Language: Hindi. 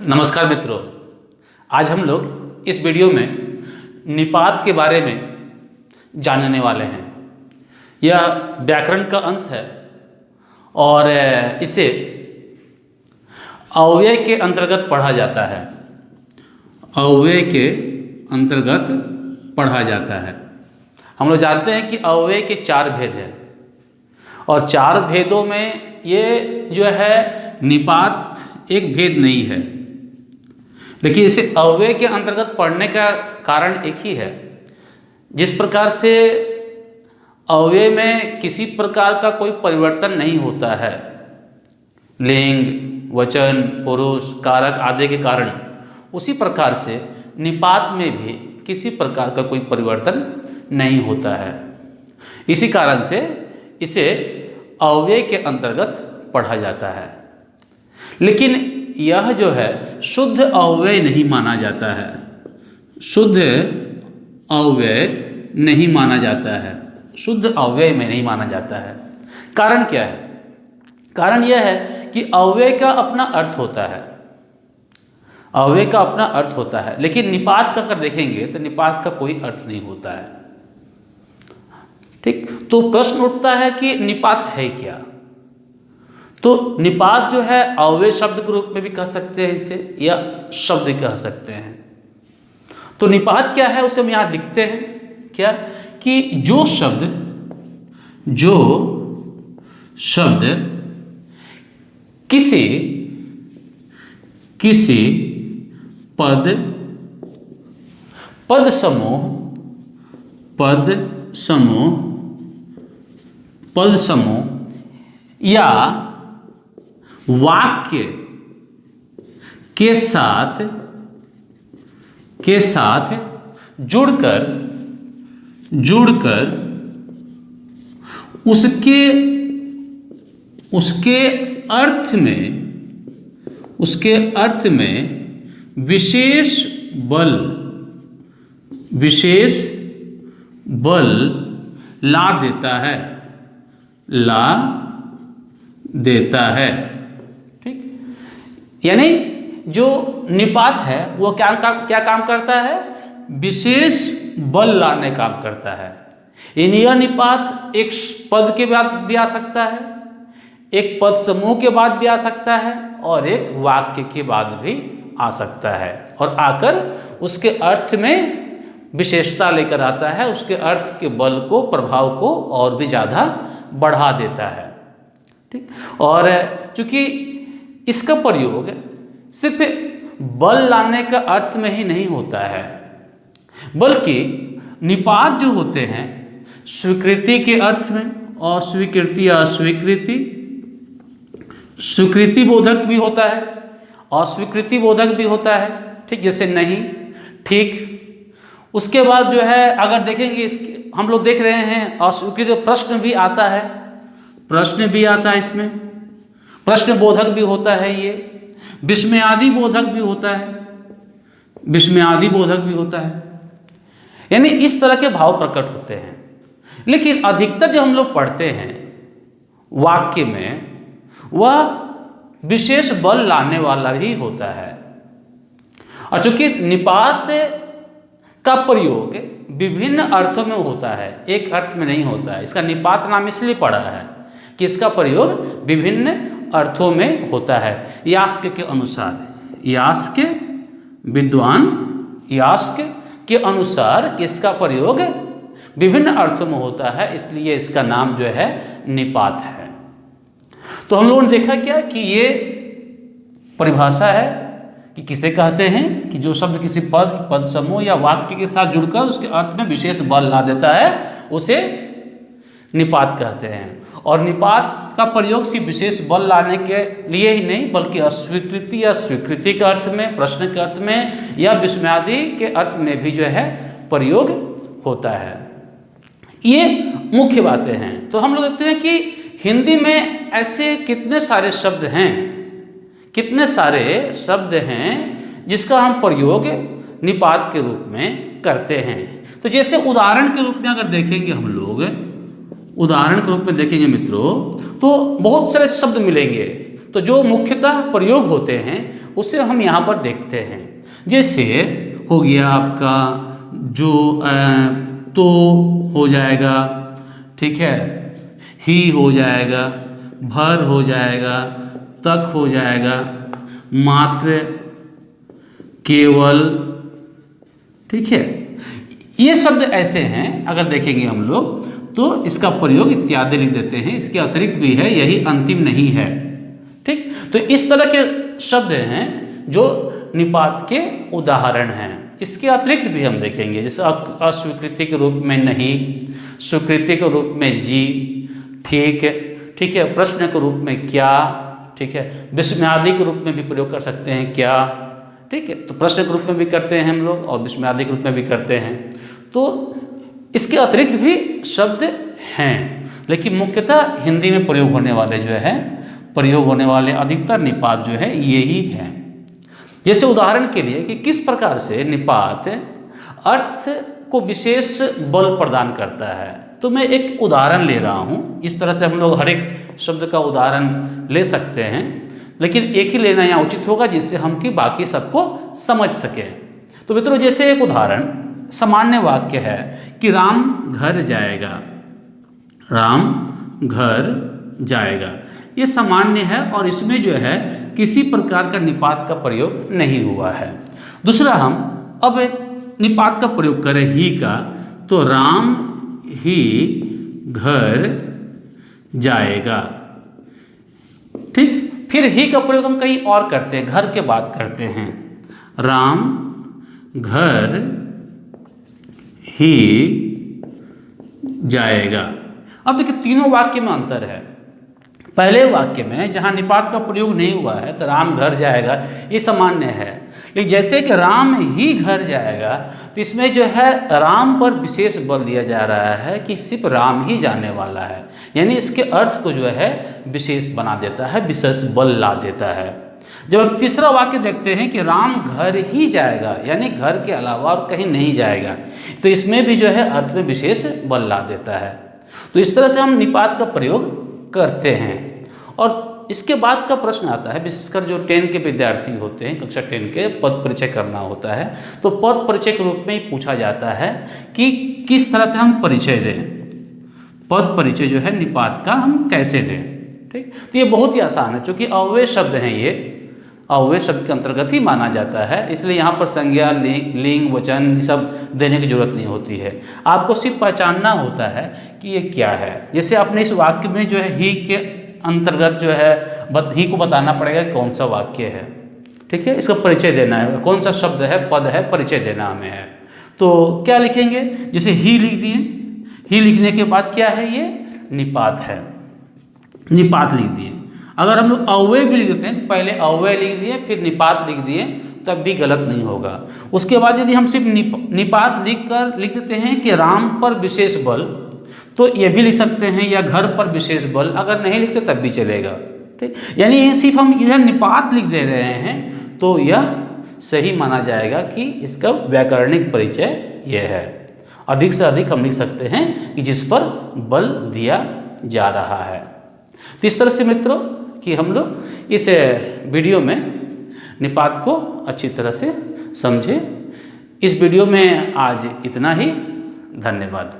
नमस्कार मित्रों, आज हम लोग इस वीडियो में निपात के बारे में जानने वाले हैं। यह व्याकरण का अंश है और इसे अव्यय के अंतर्गत पढ़ा जाता है। अव्यय के अंतर्गत पढ़ा जाता है। हम लोग जानते हैं कि अव्यय के 4 भेद हैं और 4 भेदों में ये जो है निपात एक भेद नहीं है, लेकिन इसे अव्यय के अंतर्गत पढ़ने का कारण एक ही है। जिस प्रकार से अव्यय में किसी प्रकार का कोई परिवर्तन नहीं होता है, लिंग, वचन, पुरुष, कारक आदि के कारण, उसी प्रकार से निपात में भी किसी प्रकार का कोई परिवर्तन नहीं होता है। इसी कारण से इसे अव्यय के अंतर्गत पढ़ा जाता है। लेकिन यह जो है शुद्ध अव्यय नहीं माना जाता है। शुद्ध अव्यय नहीं माना जाता है। शुद्ध अव्यय में नहीं माना जाता है। कारण क्या है? कारण यह है कि अव्यय का अपना अर्थ होता है। अव्यय का अपना अर्थ होता है, लेकिन निपात का अगर देखेंगे तो निपात का कोई अर्थ नहीं होता है। ठीक, तो प्रश्न उठता है कि निपात है क्या? तो निपात जो है अव्यय शब्द के रूप में भी कह सकते हैं इसे, या शब्द कह सकते हैं। तो निपात क्या है उसे हम यहाँ लिखते हैं क्या, कि जो शब्द किसी पद समूह या वाक्य के साथ जुड़कर उसके अर्थ में विशेष बल ला देता है। ठीक, यानी जो निपात है वो क्या काम करता है? विशेष बल लाने काम करता है। यह निपात एक पद के बाद भी आ सकता है, एक पद समूह के बाद भी आ सकता है और एक वाक्य के बाद भी आ सकता है, और आकर उसके अर्थ में विशेषता लेकर आता है। उसके अर्थ के बल को, प्रभाव को और भी ज़्यादा बढ़ा देता है। ठीक, और चूंकि इसका प्रयोग सिर्फ बल लाने का अर्थ में ही नहीं होता है, बल्कि निपात जो होते हैं स्वीकृति के अर्थ में, अस्वीकृति या अस्वीकृति, स्वीकृति बोधक भी होता है, अस्वीकृति बोधक भी होता है। ठीक, जैसे नहीं, ठीक। उसके बाद जो है अगर देखेंगे हम लोग देख रहे हैं अस्वीकृति प्रश्न भी आता है, इसमें प्रश्न बोधक भी होता है। ये विस्मयादि बोधक भी होता है, यानी इस तरह के भाव प्रकट होते हैं। लेकिन अधिकतर जो हम लोग पढ़ते हैं वाक्य में, वह विशेष बल लाने वाला ही होता है। और चूंकि निपात का प्रयोग विभिन्न अर्थों में होता है, एक अर्थ में नहीं होता है। इसका निपात नाम इसलिए पड़ा है कि इसका प्रयोग विभिन्न अर्थों में होता है। यास्क के अनुसार, विद्वान यास्क के अनुसार किसका प्रयोग विभिन्न अर्थों में होता है, इसलिए इसका नाम जो है निपात है। तो हम लोगों ने देखा क्या कि ये परिभाषा है कि किसे कहते हैं कि जो शब्द किसी पद समूह या वाक्य के साथ जुड़कर उसके अर्थ में विशेष बल ला देता है, उसे निपात कहते हैं। और निपात का प्रयोग सिर्फ विशेष बल लाने के लिए ही नहीं, बल्कि अस्वीकृति या स्वीकृति के अर्थ में, प्रश्न के अर्थ में या विस्मयादि के अर्थ में भी जो है प्रयोग होता है। ये मुख्य बातें हैं। तो हम लोग देखते हैं कि हिंदी में ऐसे कितने सारे शब्द हैं जिसका हम प्रयोग निपात के रूप में करते हैं। तो जैसे उदाहरण के रूप में अगर देखेंगे हम लोग, उदाहरण के रूप में देखेंगे मित्रों, तो बहुत सारे शब्द मिलेंगे। तो जो मुख्यतः प्रयोग होते हैं उसे हम यहाँ पर देखते हैं। जैसे हो गया आपका जो तो हो जाएगा, ठीक है, ही हो जाएगा, भर हो जाएगा, तक हो जाएगा, मात्र, केवल, ठीक है। ये शब्द ऐसे हैं, अगर देखेंगे हम लोग तो इसका प्रयोग इत्यादि लिख देते हैं, इसके अतिरिक्त भी है, यही अंतिम नहीं है, ठीक। तो इस तरह के शब्द हैं जो निपात के उदाहरण हैं। इसके अतिरिक्त भी हम देखेंगे, जैसे अस्वीकृति के रूप में नहीं, स्वीकृति के रूप में जी, ठीक है, ठीक है, प्रश्न के रूप में क्या, ठीक है, विस्मयादि के रूप में भी प्रयोग कर सकते हैं क्या, ठीक है। तो प्रश्न के रूप में भी करते हैं हम लोग और विस्मयादि के रूप में भी करते हैं। तो इसके अतिरिक्त भी शब्द हैं, लेकिन मुख्यतः हिंदी में प्रयोग होने वाले जो है, प्रयोग होने वाले अधिकतर निपात जो है यही हैं। जैसे उदाहरण के लिए कि किस प्रकार से निपात अर्थ को विशेष बल प्रदान करता है, तो मैं एक उदाहरण ले रहा हूँ। इस तरह से हम लोग हर एक शब्द का उदाहरण ले सकते हैं, लेकिन एक ही लेना यहाँ उचित होगा जिससे हम कि बाकी सबको समझ सकें। तो मित्रों, जैसे एक उदाहरण सामान्य वाक्य है कि राम घर जाएगा, राम घर जाएगा, ये सामान्य है और इसमें जो है किसी प्रकार का निपात का प्रयोग नहीं हुआ है। दूसरा, हम अब निपात का प्रयोग करें ही का, तो राम ही घर जाएगा, ठीक। फिर ही का प्रयोग हम कहीं और करते हैं, घर के बाद करते हैं, राम घर ही जाएगा। अब देखिए तीनों वाक्य में अंतर है। पहले वाक्य में जहाँ निपात का प्रयोग नहीं हुआ है तो राम घर जाएगा ये सामान्य है, लेकिन जैसे कि राम ही घर जाएगा तो इसमें जो है राम पर विशेष बल दिया जा रहा है कि सिर्फ राम ही जाने वाला है, यानी इसके अर्थ को जो है विशेष बना देता है, विशेष बल ला देता है। जब हम तीसरा वाक्य देखते हैं कि राम घर ही जाएगा, यानी घर के अलावा और कहीं नहीं जाएगा, तो इसमें भी जो है अर्थ में विशेष बल ला देता है। तो इस तरह से हम निपात का प्रयोग करते हैं। और इसके बाद का प्रश्न आता है, विशेषकर जो 10 के विद्यार्थी होते हैं, कक्षा 10 के, पद परिचय करना होता है, तो पद परिचय के रूप में ही पूछा जाता है कि किस तरह से हम परिचय दें, पद परिचय जो है निपात का हम कैसे दें, ठीक। तो ये बहुत ही आसान है, चूँकि अव्यय शब्द हैं, ये अव्यय शब्द के अंतर्गत ही माना जाता है, इसलिए यहाँ पर संज्ञा, लिंग, वचन सब देने की जरूरत नहीं होती है। आपको सिर्फ पहचानना होता है कि ये क्या है। जैसे आपने इस वाक्य में जो है ही के अंतर्गत जो है ही को बताना पड़ेगा कौन सा वाक्य है, ठीक है, इसका परिचय देना है, कौन सा शब्द है, पद है, परिचय देना हमें है। तो क्या लिखेंगे, जैसे ही लिख दिए, ही लिखने के बाद क्या है, ये निपात है, निपात लिख दिए। अगर हम लोग अव्यय भी लिख देते हैं, पहले अव्यय लिख दिए फिर निपात लिख दिए, तब भी गलत नहीं होगा। उसके बाद यदि हम सिर्फ निपात लिख देते हैं कि राम पर विशेष बल, तो ये भी लिख सकते हैं, या घर पर विशेष बल, अगर नहीं लिखते तब भी चलेगा, ठीक। यानी सिर्फ हम इधर निपात लिख दे रहे हैं तो यह सही माना जाएगा कि इसका व्याकरणिक परिचय यह है। अधिक से अधिक हम लिख सकते हैं कि जिस पर बल दिया जा रहा है। तो इस तरह से मित्रों कि हम लोग इस वीडियो में निपात को अच्छी तरह से समझे। इस वीडियो में आज इतना ही। धन्यवाद।